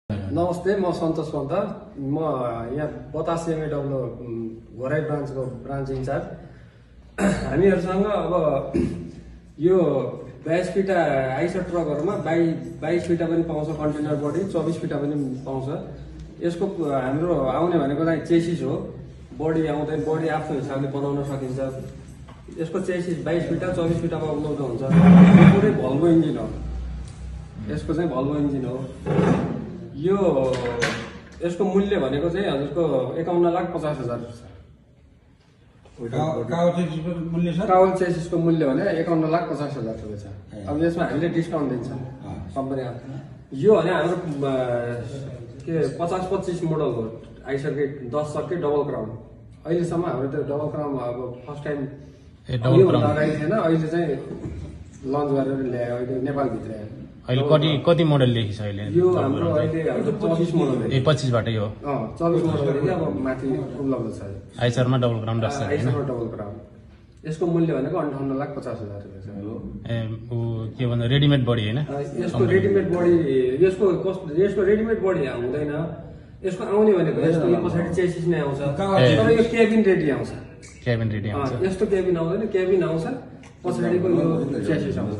नमस्ते, म सन्तोष पन्त। म यहाँ बतासे एमएडब्ल्यू घोराई ब्रान्चको ब्रान्च इन्चार्ज। हामीहरूसँग अब यो 22 फिटा आइसर ट्रकहरूमा 22 फिटा पनि पाउँछ, कन्टेनर बडी 24 फिटा पनि पाउँछ। यसको हाम्रो आउने भनेको चाहिँ चेसिस हो। बडी आउँदैन, बडी आफ्नो हिसाबले बनाउन सकिन्छ। यसको चेसिस 22 फिटा 24 फिटामा उपलब्ध हुन्छ। यो पुरै भल्भो इन्जिन हो। यसको चाहिँ भल्भो इन्जिन हो। यो यसको मूल्य भनेको चाहिँ हजुरको 51,50,000 छ। काउल चेसिसको मूल्य भने 51,50,000 रुपियाँ छ। अब यसमा हामीले डिस्काउन्ट दिन्छ कम्पनी। यो भने हाम्रो के 50-25 मोडल हो। आइसके 10 सके डबल क्राउन। अहिलेसम्म हाम्रो त्यो डबल क्राउन अब फर्स्ट टाइम अगाडि थिएन, अहिले चाहिँ लन्च गरेर ल्यायो। अहिले नेपालभित्र अहिले कति मोडल लेखिछ अहिले? यो हाम्रो अहिले 24 मोडल हो। 25 बाट यो 24 मोडल अब माथि उपलब्ध छ। आइसरमा डबल क्राउन राख्छ हैन? आइसरमा डबल क्राउन। यसको मूल्य भनेको 58,50,000 रुपियाँ छ। के भन्दा रेडिमेड बडी हैन? यसको रेडिमेड बडी यसको रेडिमेड बडी हुँदैन। यसको आउने भनेको यस्तो यो पछाडि चेसिस नै आउँछ। तर यो केबिन रेडी आउँछ। केबिन रेडी आउँछ। यस्तो केबिन आउँदैन, केबिन आउँछ, पछाडिको यो चेसिस आउँछ।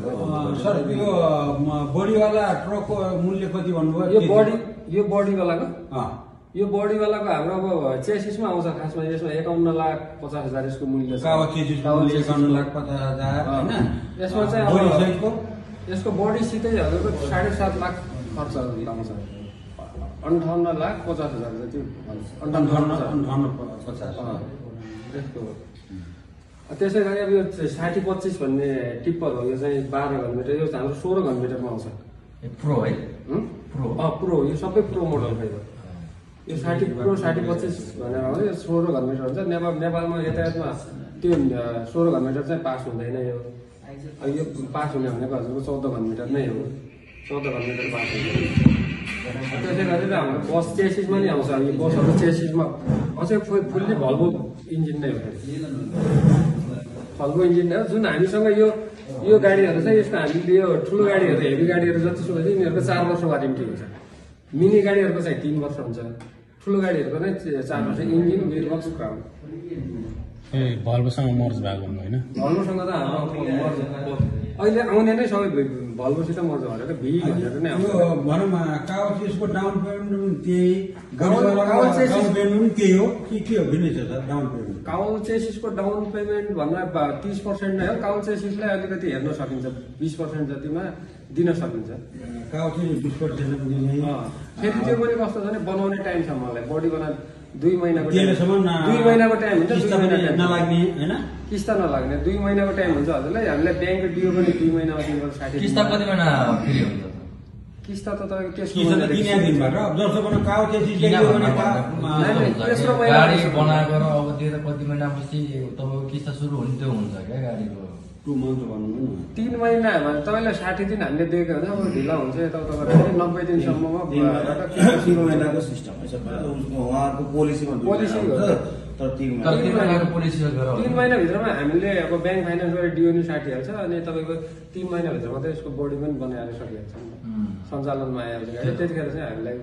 सर यो बडीवाला ट्रकको मूल्य कति भन्नुभयो? यो बडीवालाको यो बडीवालाको हाम्रो अब चेसिसमा आउँछ। खासमा यसमा 51,50,000 यसको मूल्य छ। 51,50,000 हैन? यसमा चाहिँ अब यसको बडीसितै हजुरको 7.5 लाख खर्च आउँछ। 58,50,000 जति 58,50,000 यसको। त्यसै गरी अब यो 60-25 भन्ने टिप्पर हो। यो चाहिँ 12 घनमिटर, यो हाम्रो 16 घनमिटरमा आउँछ। प्रो है? प्रो यो सबै प्रो मोडल हो। यो 60 प्रो 60-25 भनेर हो। यो 16 घनमिटर हुन्छ। नेपालमा यातायातमा त्यो 16 घनमिटर चाहिँ पास हुँदैन। यो पास हुने भनेको हजुरको 14 घनमिटर नै हो। 14 घनमिटर पास हुन्छ। त्यसै गरेर हाम्रो बस चेसिसमा नि आउँछ। यो बसहरूको चेसिसमा अझै फुल्ली भल्भो इन्जिन नै हो। भल्भो इन्जिन हो। जुन हामीसँग यो गाडीहरू चाहिँ यसको हामीले यो ठुलो गाडीहरू हेभी गाडीहरू जतिसुकै चाहिँ यिनीहरूको 4 वर्ष वारेन्टी हुन्छ। मिनी गाडीहरूको चाहिँ 3 वर्ष हुन्छ। ठुलो गाडीहरूको नै 4 वर्ष। इन्जिन गियरबक्स क्राउन भल्भोसँग मर्ज भएको हुनु हैन? भल्भोसँग त हाम्रो मर्ज अहिले आउने नै सबै भल्भोसित मर्ज भनेर भी भनेर नै आउँछ। भनौँ काउल चेसिसको डाउन पेमेन्ट पनि त्यही, काउल चेसिस पेमेन्ट पनि त्यही हो कि के हो? भिन्नै छ सर डाउन पेमेन्ट? काउल चेसिसको डाउन पेमेन्ट भन्दा 30% नै हो। काउल चेसिसलाई अलिकति हेर्न सकिन्छ, 20% जतिमा दिन सकिन्छ। काउल चेसिस 20% दिने। फेरि त्यो पनि कस्तो छ भने बनाउने टाइम छ। मलाई बडी बना 2 महिनाको टाइम 2 महिनाको टाइम हुन्छ। 2 महिना नलाग्ने हैन? किस्ता नलाग्ने 2 महिनाको टाइम हुन्छ हजुरलाई। हामीलाई ब्याङ्कको डिओ पनि 2 महिनामा दिनुपर्छ। 60 किस्ता कति महिना फ्री हुन्छ? किस्ता त तपाईँको त्यसको किन दिनबाट जस्तो पनि काउल चेसिस ल्यायो भने गाडी बनाएको र अब दिएर कति महिनापछि तपाईँको किस्ता सुरु हुने त्यो हुन्छ क्या गाडीको? 2 मन्थ भन्नु न। 3 महिना भने तपाईँलाई 60 दिन हामीले दिएको हुन्छ। अब ढिला हुन्छ यताउता गरेर 90 दिनसम्ममा 3 महिनाको सिस्टम है सर। उहाँहरूको पोलिसीमा पोलिसी हो। तर 3 महिनाको पोलिसी गरेर 3 महिनाभित्रमा हामीले अब ब्याङ्क फाइनेन्स गरेर डिओ नि साटिहाल्छ। अनि तपाईँको 3 महिनाभित्रमा त यसको बडी पनि बनाएर सकिहाल्छ। सञ्चालनमा आइहाल्छ गाडी। त्यतिखेर चाहिँ हामीलाई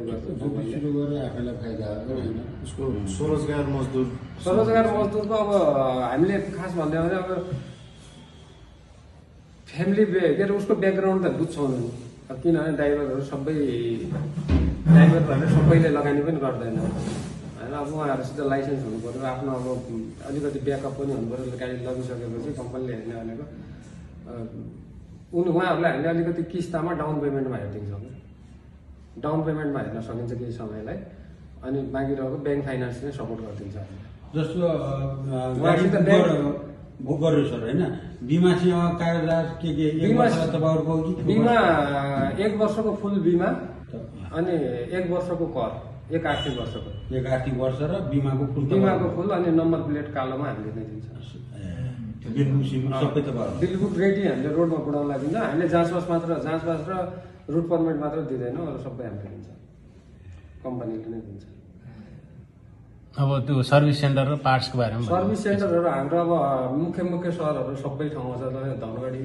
सुरु गरेर आफैलाई फाइदा हो हैन? उसको स्वरोजगार मजदुरको अब हामीले खास भन्दै भने अब फ्यामिली के अरे उसको ब्याकग्राउन्ड त बुझ्छौँ नि। अब किनभने ड्राइभरहरू ड्राइभरहरूले सबैले लगानी पनि गर्दैन होइन। अब उहाँहरूसित लाइसेन्स हुनु पऱ्यो, आफ्नो अब अलिकति ब्याकअप पनि हुनु पऱ्यो। गाडी लगिसकेपछि कम्पनीले हेर्ने भनेको उहाँहरूलाई हामीले अलिकति किस्तामा डाउन पेमेन्टमा हेरिदिन्छौँ। डाउन पेमेन्टमा हेर्न सकिन्छ केही समयलाई। अनि बाँकी रहेको ब्याङ्क फाइनेन्सले सपोर्ट गरिदिन्छ। जस्तो बुक गर्यो सर होइन? बिमासँग कागजात के बिमा तपाईँहरूको बिमा 1 वर्षको फुल बिमा अनि 1 वर्षको कर, 1 आर्थिक वर्षको 1 आर्थिक वर्ष र बिमाको फुल अनि नम्बर प्लेट कालोमा हामीले नै दिन्छ। सबै तपाईँहरू बिलबुक रेडी हामीले रोडमा पुऱ्याउनलाई दिन्छ। हामीले जाँचबास र रुट पर्मिट मात्र दिँदैनौँ। अरू सबै हामीले दिन्छ, कम्पनीले नै दिन्छ। अब त्यो सर्भिस सेन्टर र पार्ट्सको बारेमा सर्भिस सेन्टरहरू हाम्रो अब मुख्य सहरहरू सबै ठाउँमा छ। धनगढी,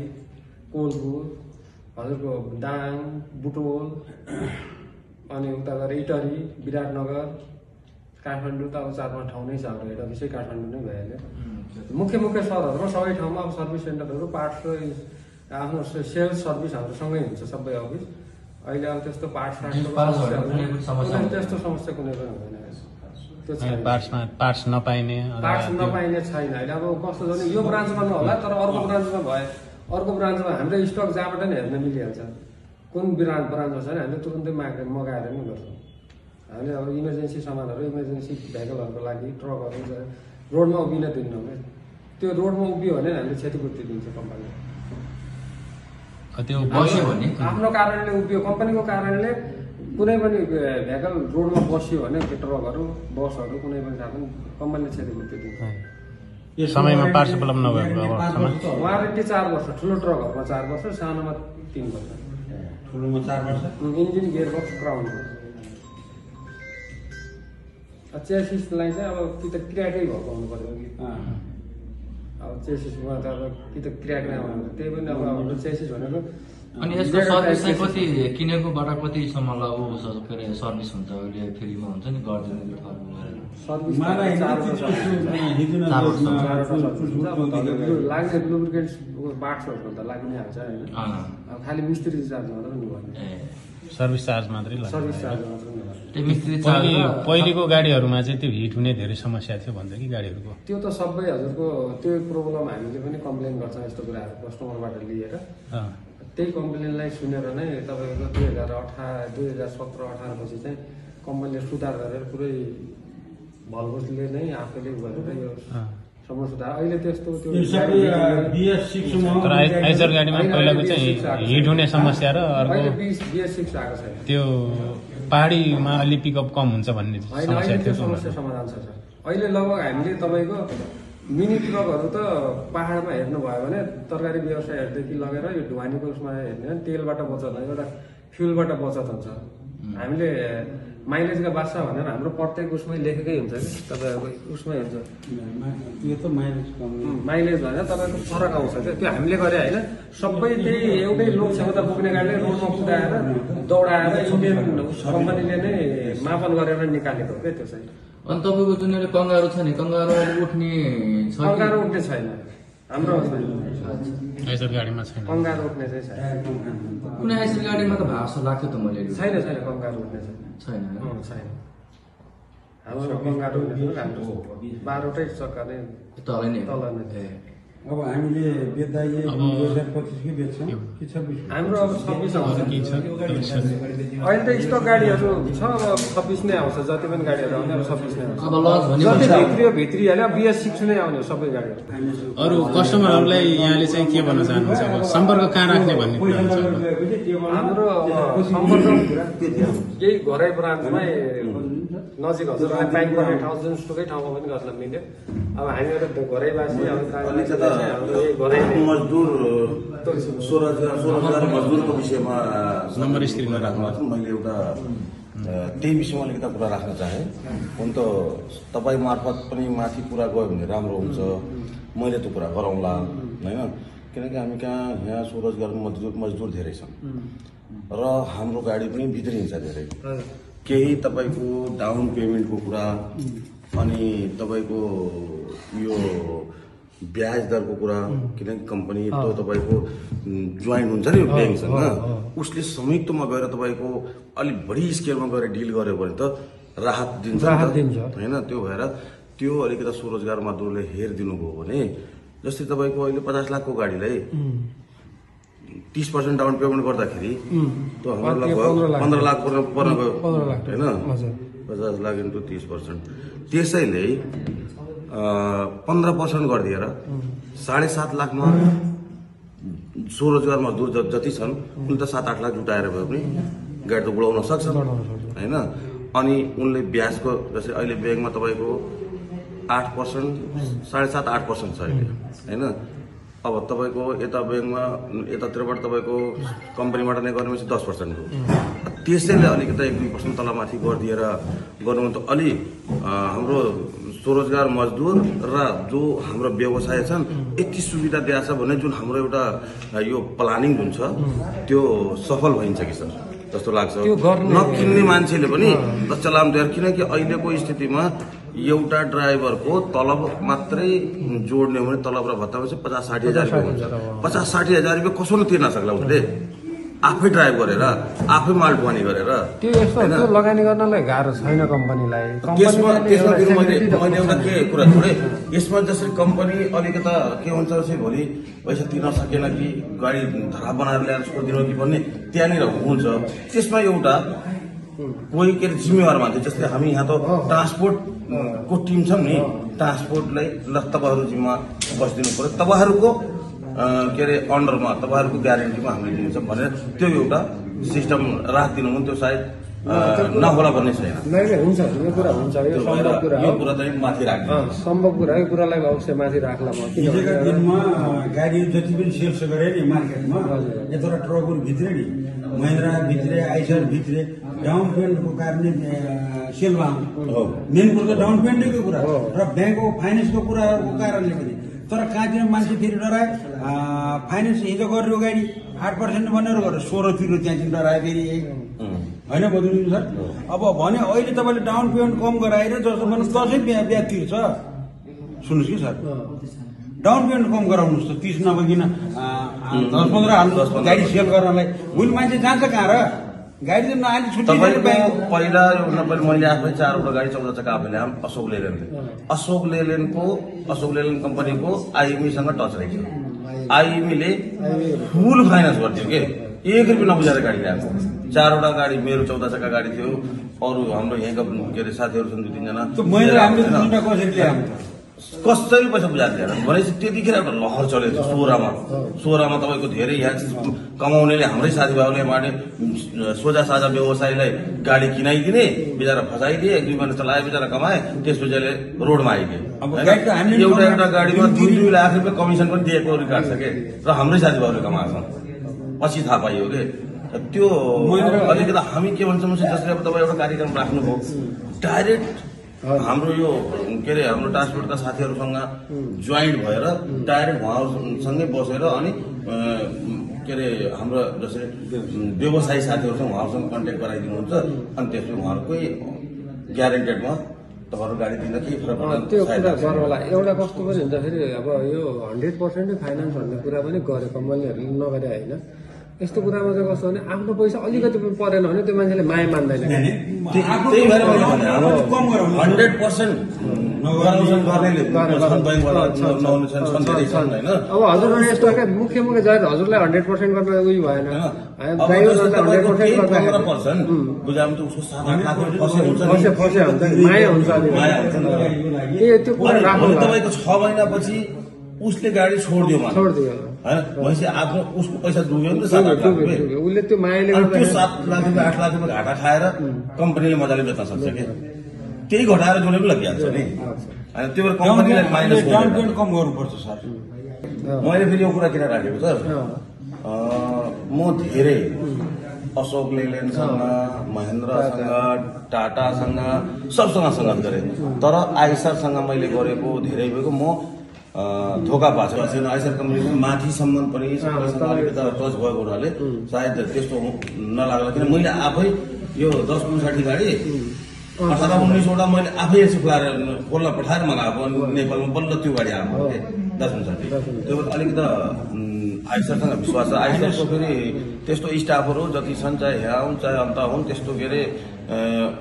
कोलपुर, हजुरको दाङ, बुटोल, अनि उता गएर इटरी, विराटनगर, काठमाडौँ त अब 4-5 ठाउँ नै छ हाम्रो हेड अफिसै काठमाडौँ नै भइहाल्यो। मुख्य सहरहरूमा सबै ठाउँमा अब सर्भिस सेन्टरहरू पार्ट्स र आफ्नो सेल्स सर्भिस हाम्रो सँगै हुन्छ सबै अफिस। अहिले अब त्यस्तो त्यस्तो समस्या कुनै पनि हुँदैन। त्यो छैन, पार्ट्स नपाइने छैन। अहिले अब कस्तो छ भने यो ब्रान्चमा नहोला तर अर्को ब्रान्चमा भए अर्को ब्रान्चमा हाम्रो स्टक जहाँबाट नि हेर्न मिलिहाल्छ। कुन ब्रान्चमा छ भने हामीले तुरुन्तै मगाएर नि गर्छौँ। हामीले अब इमर्जेन्सी सामानहरू, इमर्जेन्सी भेहिकलहरूको लागि ट्रकहरू रोडमा उभिन दिन्नौँ क्या। त्यो रोडमा उभियो भने हामीले क्षतिपूर्ति दिन्छ कम्पनीले। त्यो बस्यो भने आफ्नो कारणले उभियो, कम्पनीको कारणले कुनै पनि भेहिकल रोडमा बस्यो भने ट्रकहरू, बसहरू कुनै पनि साधन कम्पनीले क्षतिपूर्ति दिन्छ। समयमा पार्ट्स उपलब्ध नभएको वारेन्टी 4 वर्ष, ठुलो ट्रकहरूमा 4 वर्ष, सानोमा 3 वर्ष। ठुलोमा 4 वर्ष, इन्जिन, गियरबक्स, क्राउन। चेसिसलाई चाहिँ अब कि त क्र्याकै भएको हुनु पर्यो कि अब चेसिसमा त अब कि त क्र्याक नै आउनु, त्यही पनि अब हाम्रो चेसिस भनेको। अनि यसको सर्भिस चाहिँ कति किनेकोबाट कतिसम्मलाई के अरे सर्भिस हुन्छ, अहिले फ्रीमा हुन्छ नि गरिदिनु सर्भिस लाग्ने लुब्रिकेन्ट्स पार्ट्सहरू त लागि नै हाल्छ होइन। अब खालि मिस्त्री चार्ज मात्रै हुनुपर्ने, सर्भिस चार्ज मात्रै लाग्छ। सर्भिस चार्ज मात्रै पहिलेको गाडीहरूमा चाहिँ त्यो हिट हुने धेरै समस्या थियो भन्छ कि गाडीहरूको। त्यो त सबै हजुरको त्यो प्रब्लम हामीले पनि कम्प्लेन गर्छौँ यस्तो कुराहरू कस्टमरबाट लिएर। त्यही कम्प्लेनलाई सुनेर नै तपाईँको 2017-18 पछि चाहिँ कम्पनीले सुधार गरेर पुरै भलभोसले नै आफैले गरेर यो सम्म सुधार। अहिले त्यस्तो त्यो आइजर गाडीमा पहिलाको चाहिँ हिट हुने समस्या र अर्को BS6 आएको छैन। त्यो पहाडीमा अलि पिकअप कम हुन्छ भन्ने समस्या थियो। समस्या समाधान छ सर। अहिले लगभग हामीले तपाईँको मिनी ट्रकहरू त पहाडमा हेर्नुभयो भने तरकारी व्यवसायहरूदेखि लगेर यो ढुवानीको उसमा हेर्ने भने तेलबाट बचत हुन्छ, एउटा फ्युलबाट बचत हुन्छ। हामीले माइलेजका बादशाह भनेर हाम्रो प्रत्येक उसमै लेखेकै हुन्छ कि तपाईँहरूको उसमै हुन्छ यो त माइलेज भनेर तपाईँको फरक आउँछ क्या। त्यो हामीले गरे होइन, सबै त्यही एउटै लोक क्षमता बोक्ने गाडीले रोडमा कुदाएर दौडाएर इन्डियन कम्पनीले नै मापन गरेर निकालेको क्या त्यो चाहिँ। अनि तपाईँको जुन अहिले कङ्गारू छ नि, कङ्गारू उठ्ने छ? कङ्गारू उठ्ने छैन हाम्रो आइजर गाडीमा छैन, कङ्गारू उठ्ने चाहिँ छैन। कुनै आइजर गाडीमा त भाषा लाग्थ्यो त मैले। छैन कङ्गारू उठ्ने छैन। हाम्रो कङ्गारू उठ्ने हाम्रो 12वटै चक्का नै तल नै। अब हामीले बेच्दा 2025 कि बेच्छौँ कि 26? हाम्रो अब 26 आउँछ। अहिले त स्टक गाडीहरू छ, अब 26 नै आउँछ। जति पनि गाडीहरू आउने अब 26 नै आउँछ। अब लज भने जति भित्री हाल्यो BS6 नै आउने सबै गाडीहरू। अरू कस्टमरहरूलाई यहाँले चाहिँ के भन्न चाहनुहुन्छ? अब सम्पर्क कहाँ राख्ने भन्ने कुरा हुन्छ। हाम्रो सम्पर्क यही घरै ब्रान्चमै नजिक हजुरलाई पाइन पर्ने ठाउँ जुनसुकै ठाउँमा पनि गर्न मिल्यो। अब हामीहरू घरैवासी मजदुर स्वरोजगार मजदुरको विषयमा नम्बर स्क्रिनमा राख्नु। मैले एउटा त्यही विषयमा अलिकति कुरा राख्न चाहेँ। हुन त तपाईँ मार्फत पनि माथि कुरा गयो भने राम्रो हुन्छ, मैले त्यो कुरा गरौँला होइन। किनकि हामी कहाँ यहाँ स्वरोजगार मजदुर धेरै छन् र हाम्रो गाडी पनि भित्रिन्छ धेरै। केही तपाईँको डाउन पेमेन्टको कुरा अनि तपाईँको यो ब्याज दरको कुरा, किनकि कम्पनी त तपाईँको जोइन्ट हुन्छ नि ब्याङ्कसँग, उसले संयुक्तमा गएर तपाईँको अलिक बढी स्केलमा गएर डिल गर्यो भने त राहत दिन्छ होइन। त्यो भएर त्यो अलिकति स्वरोजगार मजदुरले हेरिदिनु भयो भने, जस्तै तपाईँको अहिले 50 लाखको गाडीलाई 30% डाउन पेमेन्ट गर्दाखेरि त हाम्रो लगभग 15 लाख पर्न गयो होइन। 50 लाख इन्टु 30%, त्यसैले 15% गरिदिएर 7.5 लाखमा स्वरोजगार मजदुर जति छन् उनले त 7-8 लाख जुटाएर भए पनि गाडी त बढाउन सक्छन् होइन। अनि उनले ब्याजको जस्तै अहिले ब्याङ्कमा तपाईँको 8%, 7.5-8% छ अहिले होइन। अब तपाईँको यता ब्याङ्कमा यतातिरबाट तपाईँको कम्पनीबाट नै गर्ने भनेपछि 10% हो। त्यसैले अलिकति 1-2% तलमाथि गरिदिएर गर्नु त अलि हाम्रो स्वरोजगार मजदुर र जो हाम्रो व्यवसाय छन् यति सुविधा दिएको छ भने जुन हाम्रो एउटा यो प्लानिङ जुन छ त्यो सफल भइन्छ कि सर। जस्तो लाग्छ। त्यो गर्ने- नकिन्ने मान्छेले पनि चलाम दिएर, किनकि अहिलेको स्थितिमा एउटा ड्राइभरको तलब मात्रै जोड्ने हो भने तलब र भत्ता चाहिँ 50-60 हजार रुपियाँ हुन्छ। 50-60 हजार रुपियाँ कसैले तिर्न सक्ला उसले, आफै ड्राइभ गरेर आफै माल ढुवानी गरेर। त्यो यस्तो त्यो लगानी गर्नलाई गाह्रो छैन कम्पनीलाई। त्यसमा कम्पनीले फेरि मैले एउटा एउटा के कुरा छोडेँ, यसमा जसरी कम्पनी अलिकता के हुन्छ चाहिँ भोलि पैसा तिर्न सकेन कि गाडी धरा बनाएर ल्याएर छोडिदिनु कि भन्ने त्यहाँनिर हुन्छ। त्यसमा एउटा कोही के अरे जिम्मेवार मान्छे, जस्तै हामी यहाँ त ट्रान्सपोर्टको टिम छौँ नि, ट्रान्सपोर्टलाई ल तपाईँहरू जिम्मा बसिदिनु पर्यो, तपाईँहरूको के अरे अन्डरमा तपाईँहरूको ग्यारेन्टीमा हामीले दिन्छौँ भनेर त्यो एउटा सिस्टम राखिदिनु भने त्यो सायद नहोला भन्ने छैन। हुन्छ, यो कुरा हुन्छ, यो सम्भव कुरा यो हो, कुरा चाहिँ माथि राख्नु सम्भव कुरा हो। यो कुरालाई अवश्य माथि राख्ला म। हिजोका दिनमा गाडी जति पनि सेल्स गरे नि मार्केटमा, यता ट्रकहरू भित्रे नि, महिन्द्रा भित्रे, आइसर भित्रे, डाउन पेमेन्टको कारणले सेल भयो। मेन कुरो त डाउन पेमेन्टको कुरा र ब्याङ्कको फाइनेन्सको कुराहरूको कारणले पनि। तर कहाँतिर मान्छे फेरि डराए, फाइनेन्स हिजो गरेर गाडी 8% भनेर गरेर 16 तिर्नु, त्यहाँदेखि डराए फेरि होइन बदलिनु सर। अब भने अहिले तपाईँले डाउन पेमेन्ट कम गराएर जस्तो भने 10 ब्याज तिर्छ। सुन्नुहोस् कि सर, डाउन पेमेन्ट कम गराउनुहोस् त, 30 नभइकन 10-15 हाल्नुहोस् गाडी सेल गर्नलाई। भोलि मान्छे जान्छ कहाँ र? गाडी त नआली छुट्टी तपाईँको पहिला मैले आफै 4वटा गाडी 14 चक्का आफै ल्याएँ अशोक लेलेनको। अशोक लेलेन कम्पनीको आइएमईसँग टच रहेछ। आइएमईले फुल फाइनेन्स गर्थ्यो के, 1 रुपियाँ नबुझाएर गाडी ल्याएको। 4वटा गाडी मेरो 14 चक्का गाडी थियो, अरू हाम्रो यहाँका के अरे साथीहरू छन् 2-3 जना, कसरी पैसा बुझाएर ल्याएर भनेपछि त्यतिखेर एउटा लहर चलेको छ सोह्रमा तपाईँको धेरै यहाँ कमाउनेले, हाम्रै साथीभाइले माने सोझा साझा व्यवसायीलाई गाडी किनाइदिने, बिचरा फसाइदिए, 1-2 महिना चलाए, बिचरा कमाए, त्यसपछि अहिले रोडमा आइदिए। एउटा गाडीमा 2 लाख रुपियाँ कमिसन पनि दिएको रिकार्ड छ के, र हाम्रै साथीभाइहरूले कमाएको छ, पछि थाहा पाइयो के। त्यो अलिकति हामी के भन्छौँ, जसले अब तपाईँ एउटा कार्यक्रम राख्नुभयो, डाइरेक्ट हाम्रो यो के अरे हाम्रो ट्रान्सपोर्टका साथीहरूसँग जोइन्ट भएर डाइरेक्ट उहाँहरूसँगै बसेर अनि के अरे हाम्रो जसरी व्यवसायी साथीहरूसँग उहाँहरूसँग कन्ट्याक्ट गराइदिनुहुन्छ, अनि त्यसपछि उहाँहरूकै ग्यारेन्टेडमा तपाईँहरू गाडी दिँदा केही फरक पर्दैन। त्यो कुरा गर्नला एउटा कस्तो पनि हुन्छ फेरि, अब यो 100% फाइनेन्स भन्ने कुरा पनि गरे कम्पनीहरूले नगरे होइन। यस्तो कुरामा चाहिँ कस्तो भने आफ्नो पैसा अलिकति पनि परेन भने त्यो मान्छेले माया मान्दैन। त्यही भएर मैले भने हाम्रो 100% गराउँछन् गर्नेले होइन। अब हजुरहरू यस्तो क्या मुख्य जाहेर हजुरलाई 100% गर्न उयो भएन, ड्राइभरलाई 100% बुझाउनु त उसको 7-8 लाख फसे हुन्छ, माया हुन्छ। त्यो कुरा राख्नु तपाईँको 6 महिनापछि उसले गाडी छोडिदियो होइन, भनेपछि आफ्नो उसको पैसा डुब्यो नि त 7-8 लाख रुपियाँ। उसले त्यो मायाले त्यो 7 लाख रुपियाँ 8 लाख रुपियाँ घाटा खाएर कम्पनीले मजाले बेच्न सक्छ कि, त्यही घटाएर जोडे पनि लगिहाल्छ नि। होइन त्यो भएर कम्पनीलाई माइनस कम गर्नुपर्छ सर। मैले फेरि यो कुरा किन राखेको सर, म धेरै अशोक लेलेनसँग, महिन्द्रासँग, टाटासँग सबसँग सङ्गत गरेँ, तर आइसरसँग मैले गरेको धेरै भएको म धोका पाएको छैन। आइसर कम्पनीको माथिसम्म पनि अलिकति टच भएको हुनाले सायद त्यस्तो नलाग्ला, किन मैले आफै यो 10-59 गाडी 18-19वटा मैले आफै यसो खुवाएर खोल्न पठाएर मगाएको नेपालमा बल्ल त्यो गाडी आएको 10-59। त्यो अलिकति आइसरसँग विश्वास छ। आइसरको फेरि त्यस्तो स्टाफहरू जति छन्, चाहे यहाँ हुन् चाहे अन्त हुन्, त्यस्तो के अरे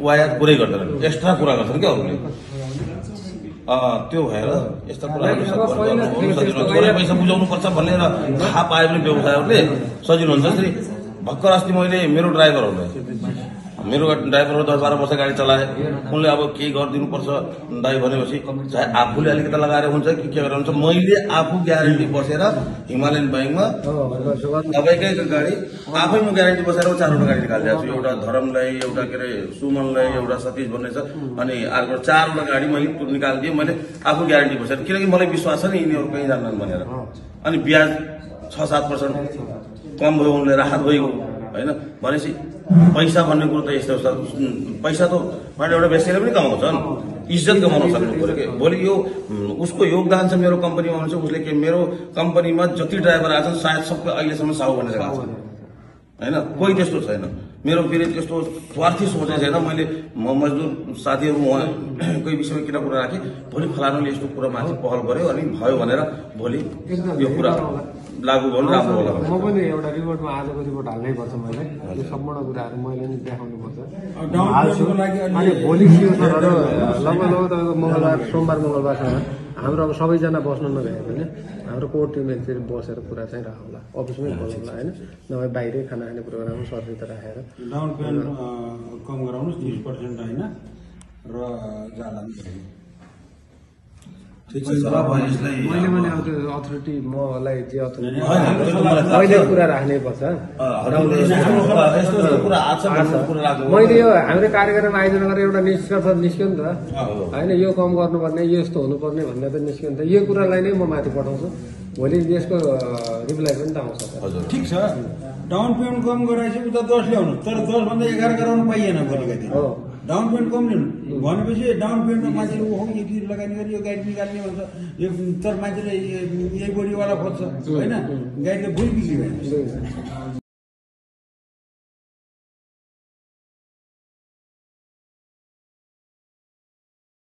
वायात पुरै गर्दैनन्, एक्स्ट्रा कुरा गर्छन् क्या अरूले। त्यो भएर यस्ता कुराहरू थोरै पैसा बुझाउनु पर्छ भनेर थाहा पायो भने व्यवसायहरूले सजिलो हुन्छ। जसरी भर्खर अस्ति मैले मेरो ड्राइभरहरू 10-12 वर्ष गाडी चलाए, उनले अब केही गरिदिनुपर्छ दाइ भनेपछि चाहे आफूले अलिकति लगाएर हुन्छ कि के गरेर हुन्छ, मैले आफू ग्यारेन्टी बसेर हिमालयन ब्याङ्कमा तपाईँकै गाडी आफै म ग्यारेन्टी बसेर 4वटा गाडी निकालिदिएको छु। एउटा धरमलाई, एउटा के अरे सुमनलाई, एउटा सतीश भन्ने छ, अनि अर्को 4वटा गाडी मैले निकालिदिएँ, मैले आफू ग्यारेन्टी बसेर, किनकि मलाई विश्वास छ नि यिनीहरू कहीँ जान्नन् भनेर। अनि ब्याज 6-7% कम भयो, उनले राहत भयो होइन। भनेपछि पैसा भन्ने कुरो त यस्तो छ, पैसा त मैले एउटा व्यवसायले पनि कमाउँछन्, इज्जत कमाउन सक्नु पऱ्यो कि। भोलि यो उसको योगदान छ मेरो कम्पनीमा हुन्छ, उसले के मेरो कम्पनीमा जति ड्राइभर आएछन् सायद सबै अहिलेसम्म साहु भन्ने जग्गा छ होइन, कोही त्यस्तो छैन। मेरो फेरि त्यस्तो स्वार्थी सोचे छैन। मैले मजदुर साथीहरू उहाँकै विषयमा किन कुरा राखेँ, भोलि फलानुले यस्तो कुरा माथि पहल गर्यो अनि भयो भनेर भोलि यो कुरा लागू गर्नु राम्रो होला। म पनि एउटा रिपोर्टमा आजको रिपोर्ट हाल्नै पर्छ मैले, त्यो सम्पूर्ण कुराहरू मैले नि देखाउनु पर्छ। हाल्छु अनि भोलि सिओसरहरू लगभग तपाईँको मंगलबार सोमबार मंगलबारसम्म हाम्रो अब सबैजना बस्नु नभए पनि हाम्रो कोर टिम एकचोटि बसेर कुरा चाहिँ राखौँला, अफिसमै बोलाउँला होइन, नभए बाहिरै खाना खाने प्रोग्राम सरसित राखेर डाउन पेमेन्ट कम गराउनुहोस् 30% होइन र जाला ठिक छ। मैले भने अब त्यो अथोरिटी मलाई जे अथोरिटी मैले कुरा राख्नै पर्छ। मैले यो हाम्रो कार्यक्रम आयोजना गरेर एउटा निष्कर्ष निस्क्यो नि त होइन, यो कम गर्नुपर्ने यो यस्तो हुनुपर्ने भन्ने त निस्क्यो नि त, यो कुरालाई नै म माथि पठाउँछु, भोलि यसको रिप्लाई पनि त आउँछ। ठिक छ, डाउन पेमेन्ट कम गराएपछि उता 10 ल्याउनु, तर 10 भन्दा 11 गराउनु पाइएन भोलिका दिन। डाउन पेमेन्ट कम लिनु भनेपछि डाउन पेमेन्टमा मान्छेले ओहो यति लगानी गरी यो गाडी निकाल्ने भन्छ, यो तर मान्छेले यही बोडीवाला खोज्छ होइन, गाडीले भुल बिक्री भयो।